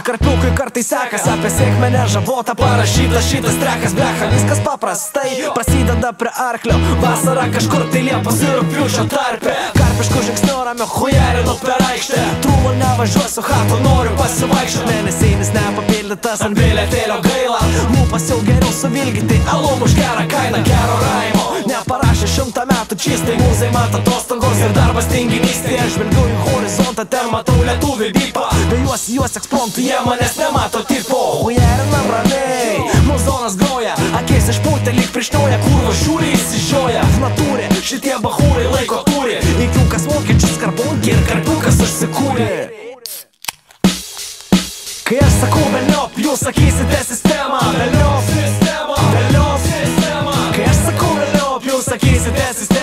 karpiukui kartai sekas, apie sėkmę nežavota parašytas šitas trekas. Blecha, viskas paprastai prasideda prie arklio, vasara kažkur tai Liepos ir rugpjūčio tarpe. Karpiškų žingsnių ramio chujerinu per aikštę, trūmo nevažiuosiu, hato noriu pasivaikščiot. Mėnesinis nepapildytas ant bilietėlio gaila, lūpas jau geriau suvilgyti alum už gerą kainą. Gero raimo neparašė 100 metų čistai, mūzai mat atostogos ir darbas tinginystėje. Aš žvelgiu į horizontą, ten matau lietuvį bipą, bejuos juos ekspontų, jie manęs nemato tipo. Hujerinam ramiai, muzonas groja, akis išpūtė lyg prišnioja, kurvo šiūrį įsižioja. Natūrė, šitie bachūrai laiko turi, įkiukas vokiečius karbunkį ir karpiukas užsikūrė. Kai aš sakau velniop, jūs sakysite sistemą. Velniop, sistema, velniop, sistema. Kai aš sakau velniop, jūs sakysite sistemą.